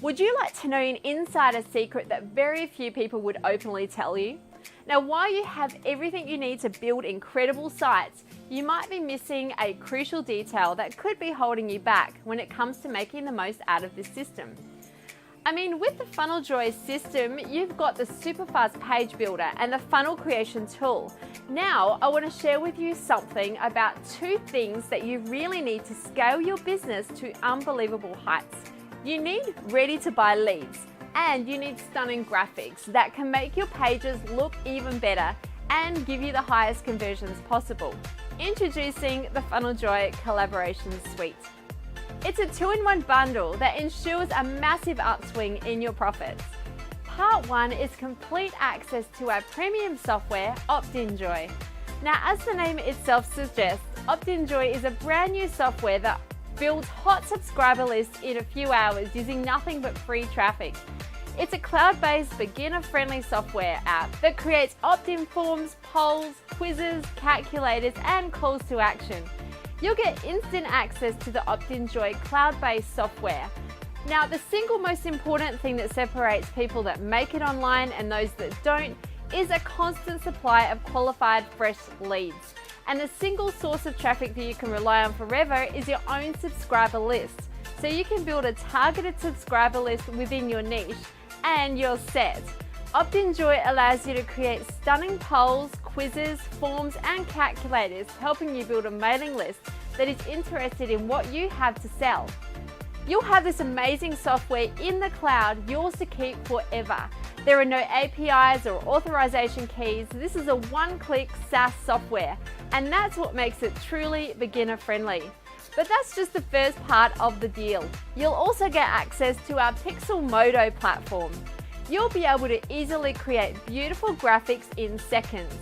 Would you like to know an insider secret that very few people would openly tell you? Now, while you have everything you need to build incredible sites, you might be missing a crucial detail that could be holding you back when it comes to making the most out of this system. I mean, with the funneljoy system, you've got the super fast page builder and the funnel creation tool. Now, I want to share with you something about 2 things that you really need to scale your business to unbelievable heights. You need ready to buy leads, and you need stunning graphics that can make your pages look even better and give you the highest conversions possible. Introducing the funneljoy collaboration suite. It's a 2-in-1 bundle that ensures a massive upswing in your profits. Part 1 is complete access to our premium software, OptinJoy. Now, as the name itself suggests, OptinJoy is a brand new software that builds hot subscriber lists in a few hours using nothing but free traffic. It's a cloud-based, beginner-friendly software app that creates opt-in forms, polls, quizzes, calculators, and calls to action. You'll get instant access to the OptinJoy cloud-based software. Now, the single most important thing that separates people that make it online and those that don't is a constant supply of qualified fresh leads. And the single source of traffic that you can rely on forever is your own subscriber list. So you can build a targeted subscriber list within your niche and you're set. OptinJoy allows you to create stunning polls, quizzes, forms, and calculators, helping you build a mailing list that is interested in what you have to sell. You'll have this amazing software in the cloud, yours to keep forever. There are no APIs or authorization keys. This is a one-click SaaS software, and that's what makes it truly beginner-friendly. But that's just the first part of the deal. You'll also get access to our Pixel Modo platform. You'll be able to easily create beautiful graphics in seconds,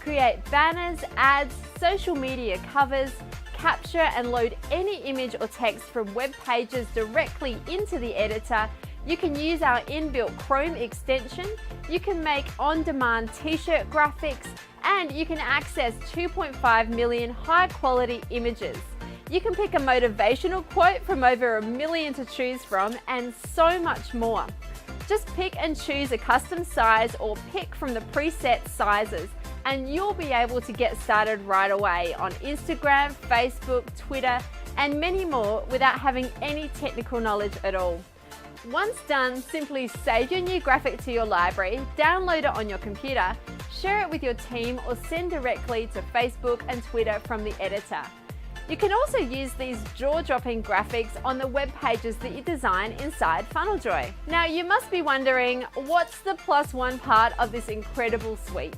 create banners, ads, social media covers, capture and load any image or text from web pages directly into the editor. You can use our inbuilt Chrome extension, you can make on-demand t-shirt graphics, and you can access 2.5 million high-quality images. You can pick a motivational quote from over 1 million to choose from, and so much more. Just pick and choose a custom size or pick from the preset sizes, and you'll be able to get started right away on Instagram, Facebook, Twitter, and many more without having any technical knowledge at all. Once done, simply save your new graphic to your library, download it on your computer, share it with your team, or send directly to Facebook and Twitter from the editor. You can also use these jaw-dropping graphics on the web pages that you design inside funneljoy. Now, you must be wondering, what's the +1 part of this incredible suite?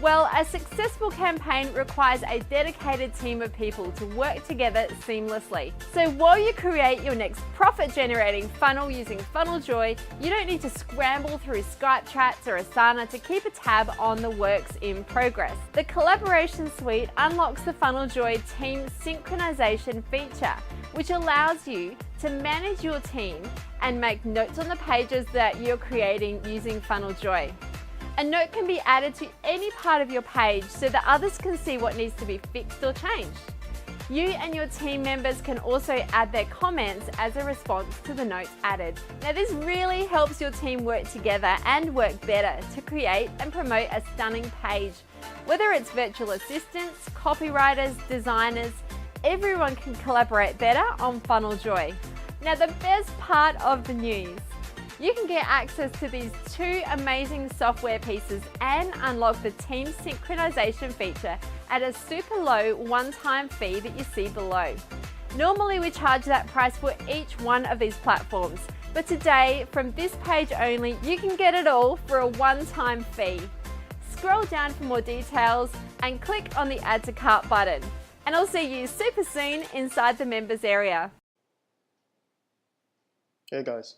Well, a successful campaign requires a dedicated team of people to work together seamlessly. So while you create your next profit-generating funnel using funneljoy, you don't need to scramble through Skype chats or Asana to keep a tab on the works in progress. The collaboration suite unlocks the funneljoy team synchronization feature, which allows you to manage your team and make notes on the pages that you're creating using funneljoy. A note can be added to any part of your page so that others can see what needs to be fixed or changed. You and your team members can also add their comments as a response to the notes added. Now, this really helps your team work together and work better to create and promote a stunning page. Whether it's virtual assistants, copywriters, designers, everyone can collaborate better on funneljoy. Now, the best part of the news. You can get access to these 2 amazing software pieces and unlock the team synchronization feature at a super low one-time fee that you see below. Normally we charge that price for each one of these platforms, but today, from this page only, you can get it all for a one-time fee. Scroll down for more details and click on the Add to Cart button. And I'll see you super soon inside the members area. Hey guys.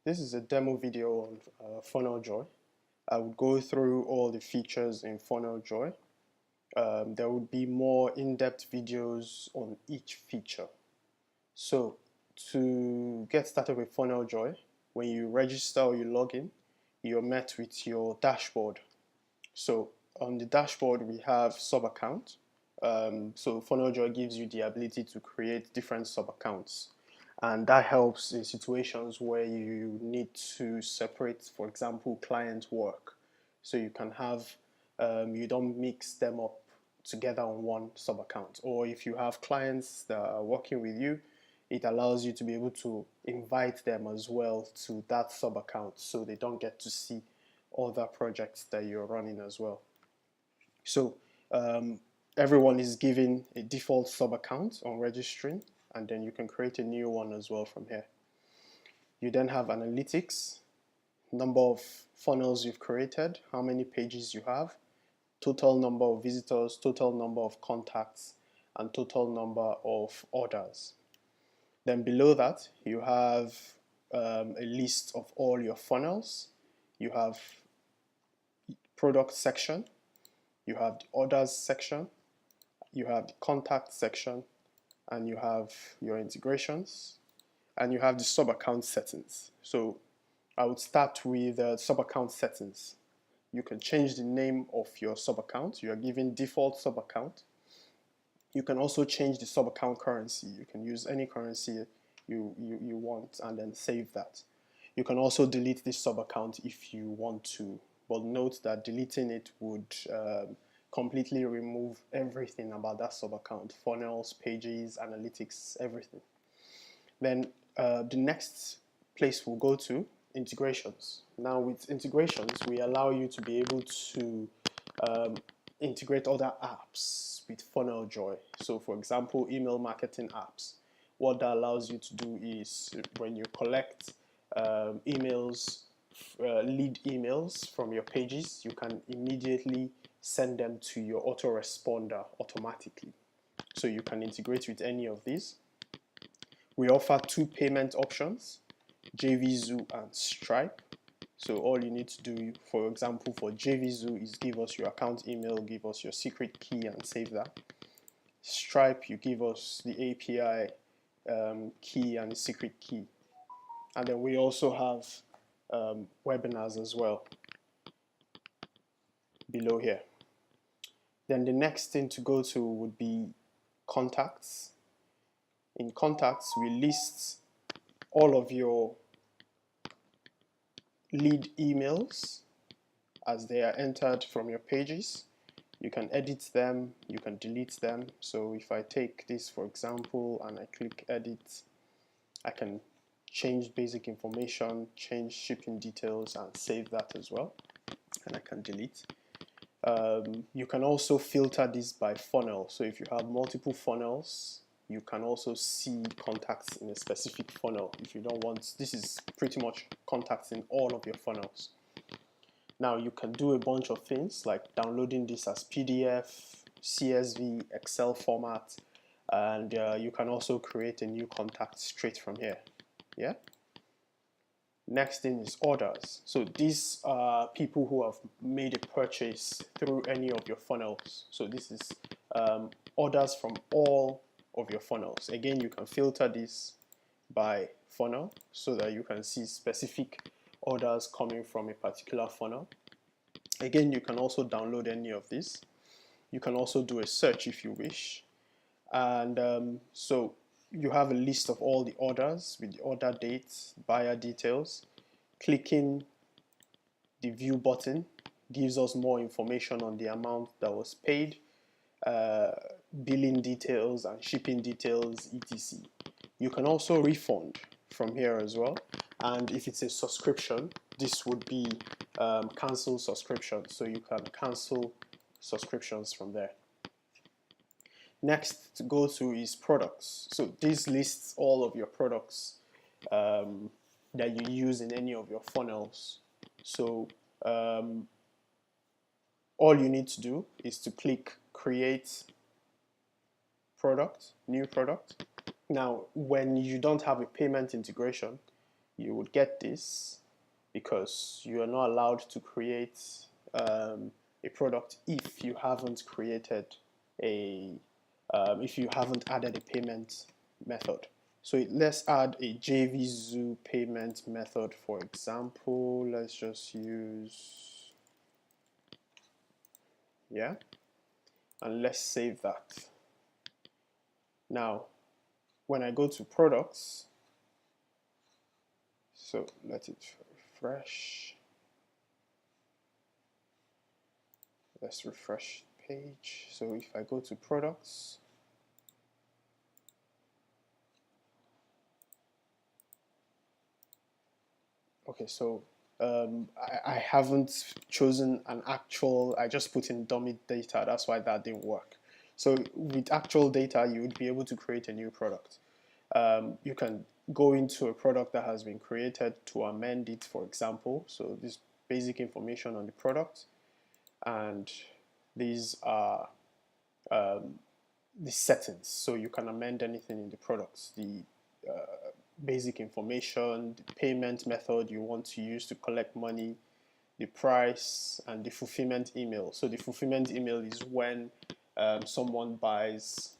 This is a demo video on funneljoy. I will go through all the features in funneljoy. There will be more in-depth videos on each feature. So to get started with funneljoy, when you register or you log in, you're met with your dashboard. So on the dashboard we have sub-account. So funneljoy gives you the ability to create different sub-accounts. And that helps in situations where you need to separate, for example, client work. So you can have, you don't mix them up together on one sub account. Or if you have clients that are working with you, it allows you to be able to invite them as well to that sub account so they don't get to see other projects that you're running as well. So everyone is given a default sub account on registering, and then you can create a new one as well from here. You then have analytics, number of funnels you've created, how many pages you have, total number of visitors, total number of contacts, and total number of orders. Then below that, you have a list of all your funnels. You have product section, you have the orders section, you have the contact section, and you have your integrations, and you have the sub-account settings. So I would start with sub-account settings. You can change the name of your sub-account. You are given default sub-account. You can also change the sub-account currency. You can use any currency you want and then save that. You can also delete this sub-account if you want to, but note that deleting it would completely remove everything about that sub-account: funnels, pages, analytics, everything. Then the next place we'll go to, integrations. Now with integrations, we allow you to be able to integrate other apps with funneljoy. So for example, email marketing apps. What that allows you to do is when you collect emails, lead emails from your pages, you can immediately send them to your autoresponder automatically. So you can integrate with any of these. We offer 2 payment options, JVZoo and Stripe. So all you need to do, for example, for JVZoo is give us your account email, give us your secret key and save that. Stripe, you give us the API key and the secret key. And then we also have webinars as well below here. Then the next thing to go to would be contacts. In contacts, we list all of your lead emails as they are entered from your pages. You can edit them, you can delete them. So if I take this for example and I click edit, I can change basic information, change shipping details and save that as well, and I can delete. You can also filter this by funnel. So if you have multiple funnels, you can also see contacts in a specific funnel. If you don't want, this is pretty much contacts in all of your funnels. Now you can do a bunch of things like downloading this as PDF, CSV, Excel format, and you can also create a new contact straight from here. Yeah. Next thing is orders. So these are people who have made a purchase through any of your funnels. So this is orders from all of your funnels. Again, you can filter this by funnel so that you can see specific orders coming from a particular funnel. Again, you can also download any of this. You can also do a search if you wish. And so you have a list of all the orders with the order dates, buyer details. Clicking the view button gives us more information on the amount that was paid, billing details and shipping details, etc. You can also refund from here as well, and if it's a subscription, this would be cancel subscription, so you can cancel subscriptions from there. Next to go to is products. So this lists all of your products that you use in any of your funnels. So all you need to do is to click create product, new product. Now when you don't have a payment integration, you would get this because you are not allowed to create a product if you haven't created if you haven't added a payment method. So let's add a JVZoo payment method, for example. Let's just use, yeah, and let's save that. Now, when I go to products, So let it refresh. Let's refresh the page. So if I go to products, okay, so I haven't chosen an actual, I just put in dummy data, that's why that didn't work. So with actual data, you would be able to create a new product. You can go into a product that has been created to amend it, for example. So this basic information on the product, and these are the settings. So you can amend anything in the products, the basic information, the payment method you want to use to collect money, the price, and the fulfillment email. So the fulfillment email is when someone buys,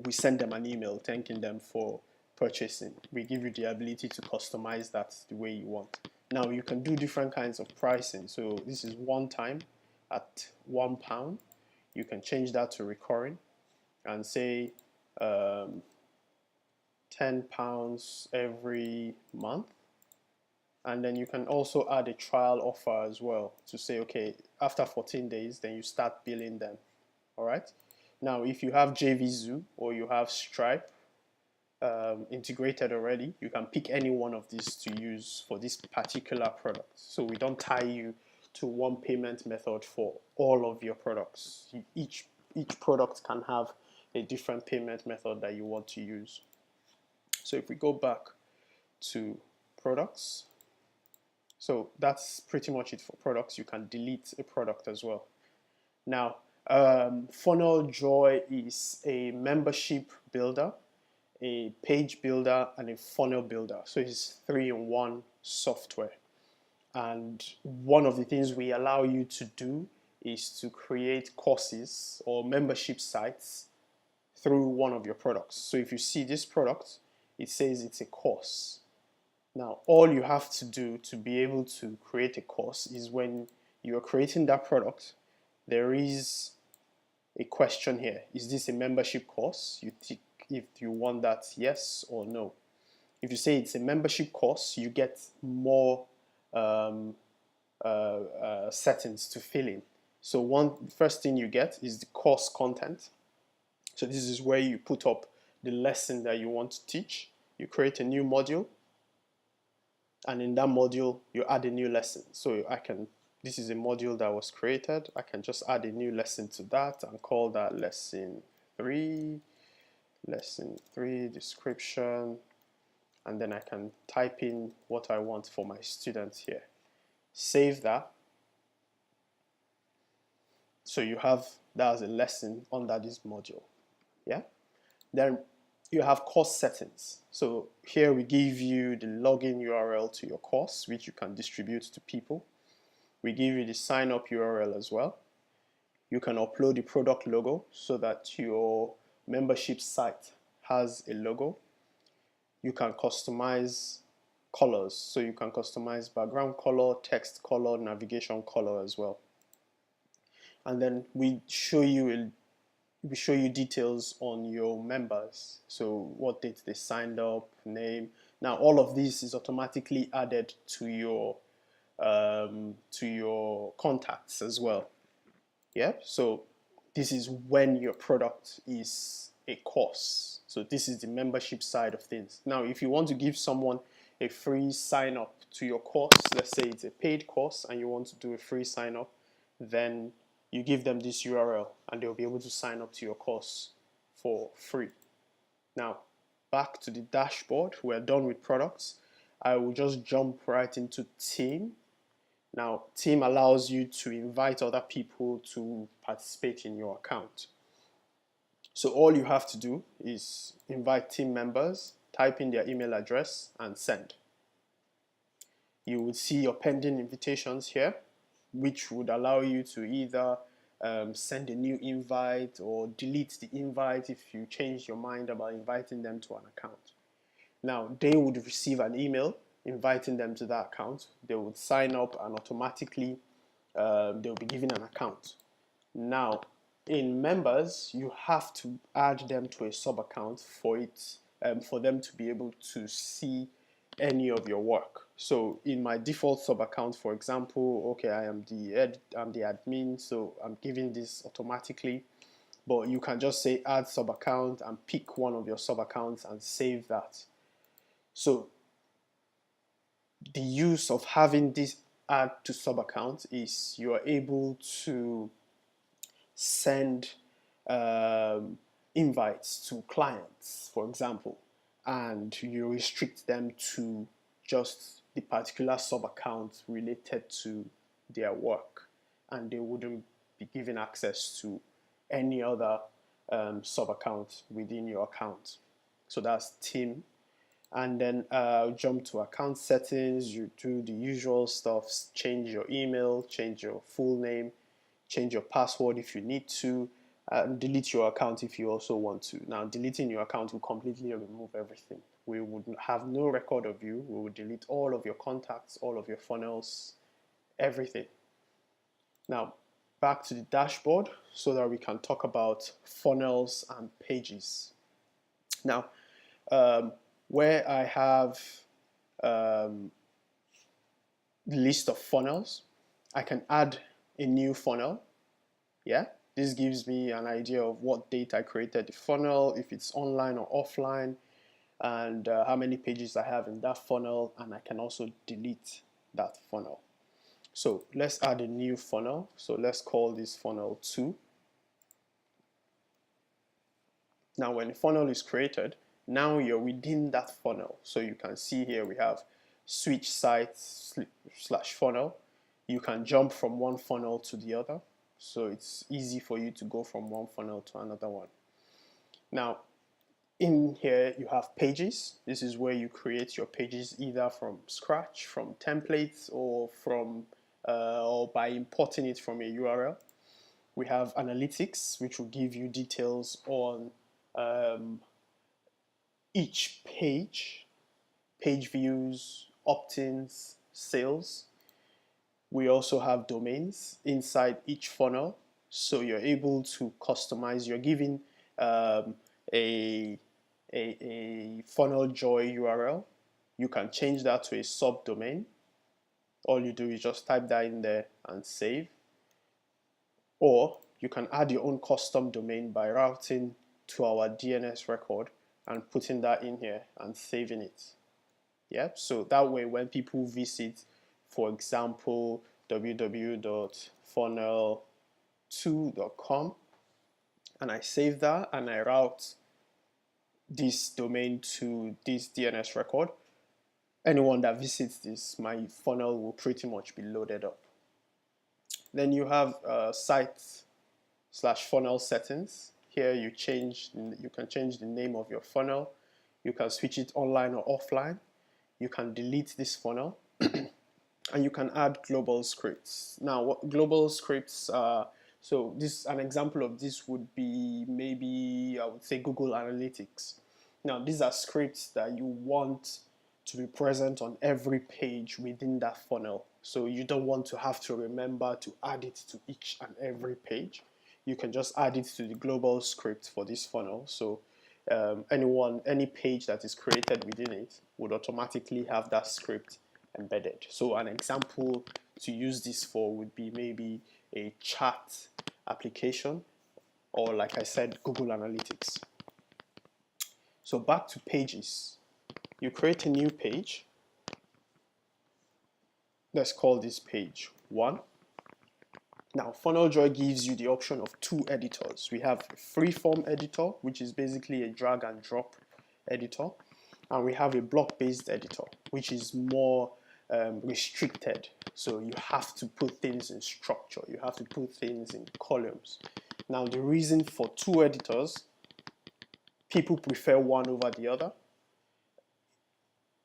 we send them an email thanking them for purchasing. We give you the ability to customize that the way you want. Now you can do different kinds of pricing. So this is one time at £1. You can change that to recurring and say £10 every month. And then you can also add a trial offer as well to say, okay, after 14 days, then you start billing them. All right. Now, if you have JVZoo or you have Stripe integrated already, you can pick any one of these to use for this particular product. So we don't tie you to one payment method for all of your products. Each product can have a different payment method that you want to use. So if we go back to products, so that's pretty much it for products. You can delete a product as well. Now, funneljoy is a membership builder, a page builder, and a funnel builder. So it's 3-in-1 software. And one of the things we allow you to do is to create courses or membership sites through one of your products. So if you see this product, it says it's a course. Now, all you have to do to be able to create a course is when you are creating that product, there is a question here. Is this a membership course? You tick if you want that yes or no. If you say it's a membership course, you get more settings to fill in. So first thing you get is the course content. So this is where you put up the lesson that you want to teach. You create a new module, and in that module you add a new lesson. So this is a module that was created. I can just add a new lesson to that and call that lesson 3 description, and then I can type in what I want for my students here. Save that. So you have that as a lesson under this module. Yeah. Then you have course settings. So here we give you the login URL to your course, which you can distribute to people. We give you the sign up URL as well. You can upload the product logo so that your membership site has a logo. You can customize colors. So you can customize background color, text color, navigation color as well. And then we show you details on your members. So what date they signed up, name. Now all of this is automatically added to your contacts as well. Yeah. So this is when your product is a course. So this is the membership side of things. Now, if you want to give someone a free sign up to your course, let's say it's a paid course and you want to do a free sign up, then you give them this URL and they'll be able to sign up to your course for free. Now, back to the dashboard. We're done with products. I will just jump right into team. Now, team allows you to invite other people to participate in your account. So all you have to do is invite team members, type in their email address, and send. You would see your pending invitations here, which would allow you to either send a new invite or delete the invite if you change your mind about inviting them to an account. Now, they would receive an email inviting them to that account. They would sign up and automatically they'll be given an account. Now, in members, you have to add them to a sub account for them to be able to see any of your work. So in my default sub account, for example, okay, I'm the admin, so I'm giving this automatically. But you can just say add sub account and pick one of your sub accounts and save that. So the use of having this add to sub account is you are able to send invites to clients, for example, and you restrict them to just the particular sub account related to their work, and they wouldn't be given access to any other sub account within your account. So that's team. And then jump to account settings. You do the usual stuff, change your email, change your full name, change your password if you need to, and delete your account if you also want to. Now, deleting your account will completely remove everything. We would have no record of you. We would delete all of your contacts, all of your funnels, everything. Now, back to the dashboard so that we can talk about funnels and pages. Now, where I have the list of funnels, I can add a new funnel. Yeah, this gives me an idea of what date I created the funnel, if it's online or offline, and how many pages I have in that funnel, and I can also delete that funnel. So let's add a new funnel. So let's call this funnel 2. Now when the funnel is created, now you're within that funnel. So you can see here we have switch site / funnel. You can jump from one funnel to the other. So it's easy for you to go from one funnel to another one. Now in here you have pages. This is where you create your pages either from scratch, from templates, or from or by importing it from a URL. We have analytics, which will give you details on each page, page views, opt-ins, sales. We also have domains inside each funnel, so you're able to customize. You're giving a funneljoy URL. You can change that to a subdomain. All you do is just type that in there and save. Or you can add your own custom domain by routing to our DNS record and putting that in here and saving it. Yeah, so that way when people visit, for example, www.funnel2.com, and I save that and I route this domain to this DNS record, anyone that visits this, my funnel will pretty much be loaded up. Then you have site / funnel settings. Here you can change the name of your funnel. You can switch it online or offline. You can delete this funnel and you can add global scripts. Now, what global scripts are? So this, an example of this would be maybe, I would say, Google Analytics. Now, these are scripts that you want to be present on every page within that funnel. So you don't want to have to remember to add it to each and every page. You can just add it to the global script for this funnel. So any page that is created within it would automatically have that script embedded. So an example to use this for would be maybe a chat application, or like I said, Google Analytics. So back to pages. You create a new page. Let's call this page 1. Now, funneljoy gives you the option of 2 editors. We have a freeform editor, which is basically a drag and drop editor, and we have a block-based editor, which is more restricted. So you have to put things in structure. You have to put things in columns. Now, the reason for 2 editors, people prefer one over the other.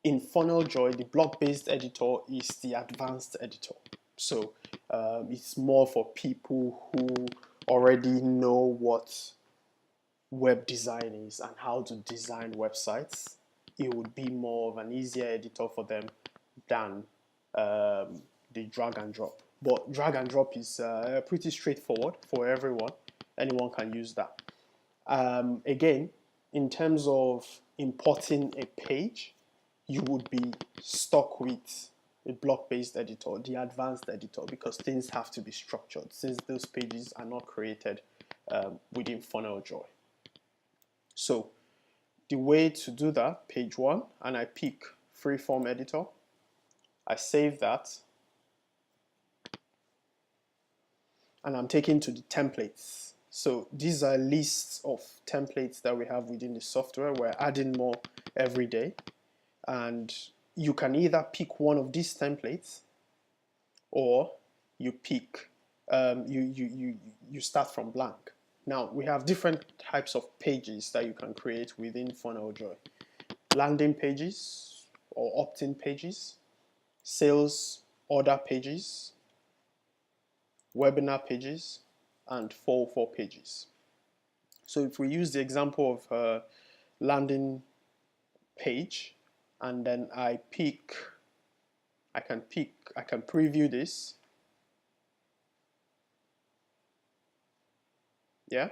In funneljoy, the block-based editor is the advanced editor. So it's more for people who already know what web design is and how to design websites. It would be more of an easier editor for them than the drag and drop. But drag and drop is pretty straightforward for everyone. Anyone can use that. Again, in terms of importing a page, you would be stuck with a block-based editor, the advanced editor, because things have to be structured since those pages are not created within funneljoy. So the way to do that, page 1, and I pick freeform editor, I save that, and I'm taken to the templates. So these are lists of templates that we have within the software. We're adding more every day, and you can either pick one of these templates, or you pick you start from blank. Now we have different types of pages that you can create within funneljoy: landing pages or opt-in pages, sales order pages, webinar pages, and 404 pages. So if we use the example of a landing page, and then I can preview this. Yeah,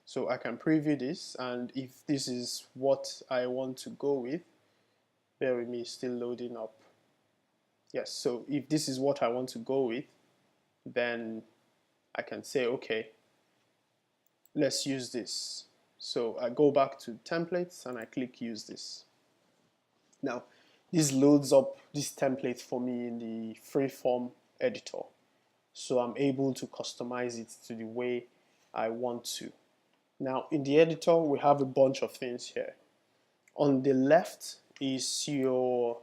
so I can preview this, and if this is what I want to go with, bear with me, still loading up. Yes, so if this is what I want to go with, then I can say, okay, let's use this. So I go back to templates and I click use this. Now this loads up this template for me in the freeform editor, so I'm able to customize it to the way I want to. Now in the editor we have a bunch of things here. On the left is your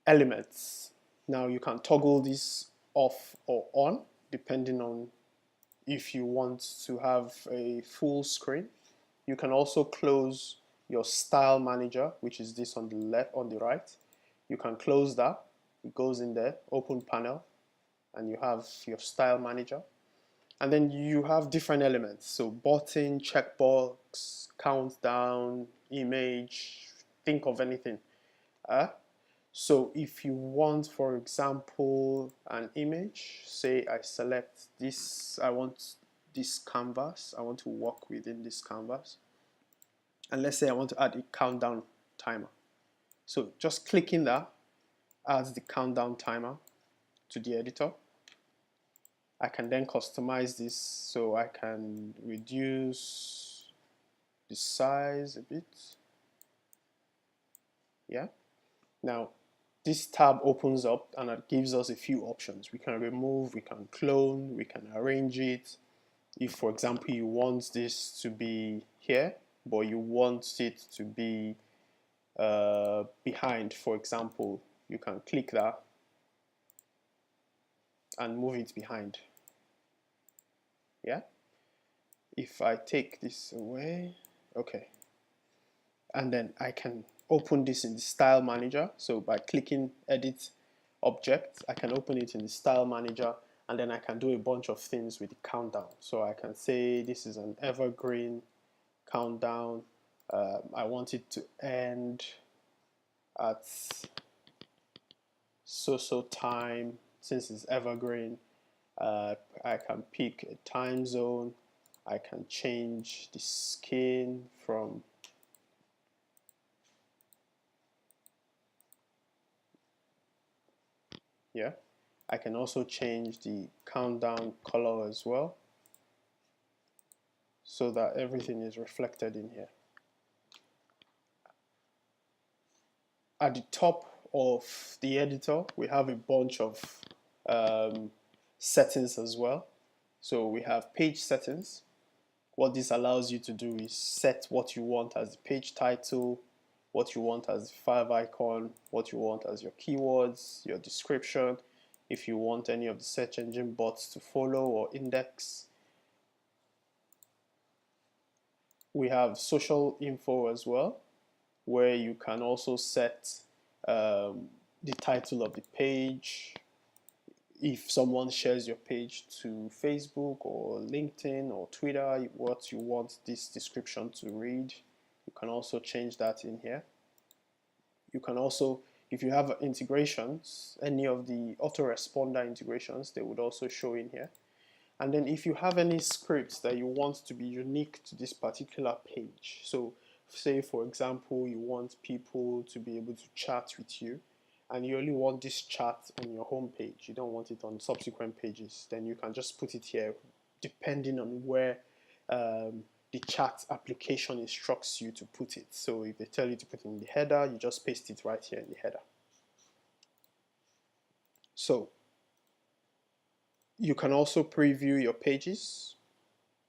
elements. Now you can toggle this off or on depending on if you want to have a full screen. You can also close your style manager, which is this on the left, on the right. You can close that, it goes in there, open panel, and you have your style manager. And then you have different elements, so button, checkbox, countdown, image, think of anything. So if you want, for example, an image, say I select this, I want this canvas, I want to work within this canvas, and let's say I want to add a countdown timer. So just clicking that adds the countdown timer to the editor. I can then customize this, so I can reduce the size a bit. Yeah. Now this tab opens up and it gives us a few options. We can remove, we can clone, we can arrange it. If, for example, you want this to be here, but you want it to be behind, for example, you can click that and move it behind. Yeah. If I take this away, okay, and then I can open this in the style manager. So by clicking edit object, I can open it in the style manager, and then I can do a bunch of things with the countdown. So I can say this is an evergreen countdown. I want it to end at so time. Since it's evergreen, I can pick a time zone. I can change the skin from yeah. I can also change the countdown color as well, so that everything is reflected in here. At the top of the editor, we have a bunch of settings as well. So we have page settings. What this allows you to do is set what you want as the page title, what you want as the five icon, what you want as your keywords, your description, if you want any of the search engine bots to follow or index. We have social info as well, where you can also set the title of the page. If someone shares your page to Facebook or LinkedIn or Twitter, what you want this description to read, you can also change that in here. You can also, if you have integrations, any of the autoresponder integrations, they would also show in here. And then if you have any scripts that you want to be unique to this particular page, so Say for example, you want people to be able to chat with you, and you only want this chat on your home page, you don't want it on subsequent pages, then you can just put it here depending on where the chat application instructs you to put it. So if they tell you to put it in the header, you just paste it right here in the header. So you can also preview your pages.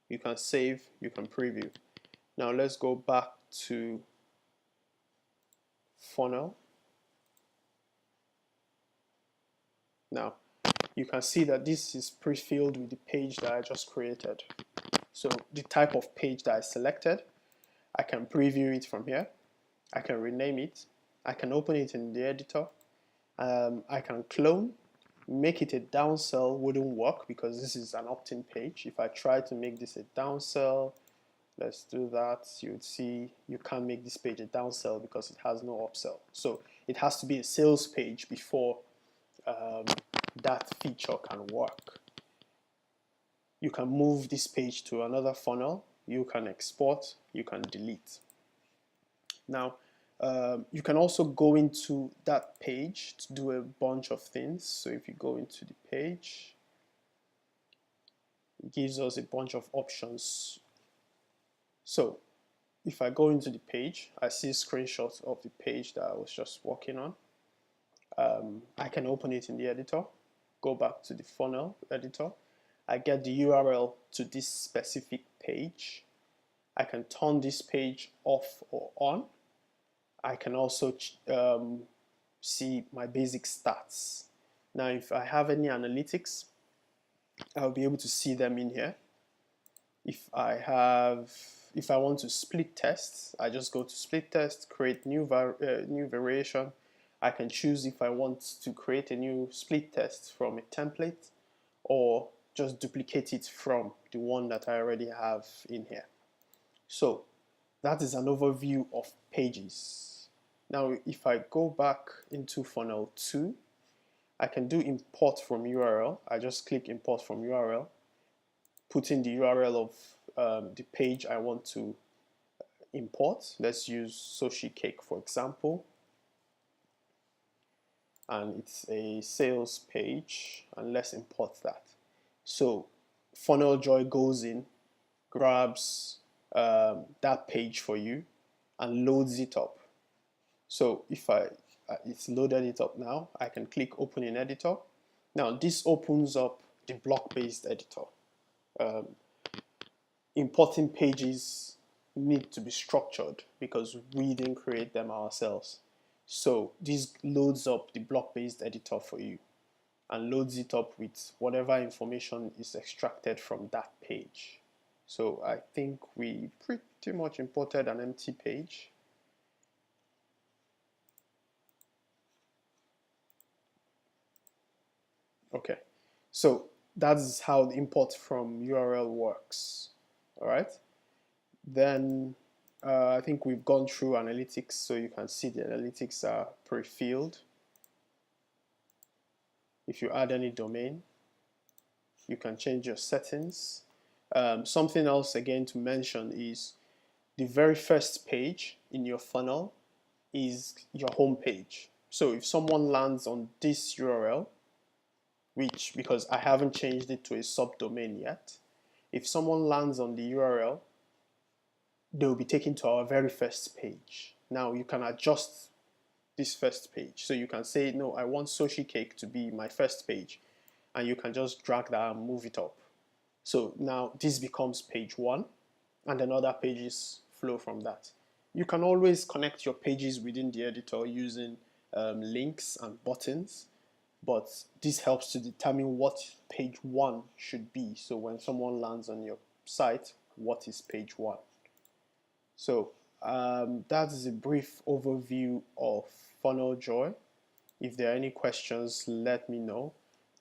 You can save, you can preview. Now let's go back to funnel. Now you can see that this is pre-filled with the page that I just created. So the type of page that I selected, I can preview it from here. I can rename it. I can open it in the editor. I can clone. Make it a downsell wouldn't work because this is an opt-in page. If I try to make this a downsell, let's do that, you would see you can't make this page a downsell because it has no upsell. So it has to be a sales page before that feature can work. You can move this page to another funnel. You can export, you can delete. Now, you can also go into that page to do a bunch of things. So if you go into the page, it gives us a bunch of options. So if I go into the page, I see screenshots of the page that I was just working on. I can open it in the editor, go back to the funnel editor. I get the URL to this specific page. I can turn this page off or on. I can also see my basic stats. Now, if I have any analytics, I'll be able to see them in here. If I want to split tests, I just go to split test, create new variation. I can choose if I want to create a new split test from a template or just duplicate it from the one that I already have in here. So that is an overview of pages. Now, if I go back into funnel 2, I can do import from URL. I just click import from URL, put in the URL of the page I want to import. Let's use sushi cake for example. And it's a sales page, and let's import that. So funneljoy goes in, grabs that page for you and loads it up. So if it's loaded it up now, I can click open in editor. Now this opens up the block-based editor. Importing pages need to be structured because we didn't create them ourselves. So this loads up the block-based editor for you and loads it up with whatever information is extracted from that page. So I think we pretty much imported an empty page. Okay, so that's how the import from URL works. All right, then I think we've gone through analytics, so you can see the analytics are pre-filled. If you add any domain, you can change your settings. Something else again to mention is the very first page in your funnel is your home page. So if someone lands on this URL, which because I haven't changed it to a subdomain yet, if someone lands on the URL, they'll be taken to our very first page. Now you can adjust this first page. So you can say, no, I want sushi cake to be my first page. And you can just drag that and move it up. So now this becomes page 1, and then other pages flow from that. You can always connect your pages within the editor using links and buttons, but this helps to determine what page 1 should be. So when someone lands on your site, what is page 1? So that is a brief overview of funneljoy. If there are any questions, let me know.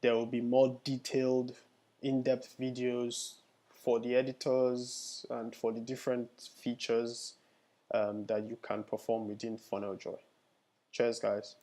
There will be more detailed, in-depth videos for the editors and for the different features that you can perform within funneljoy. Cheers, guys.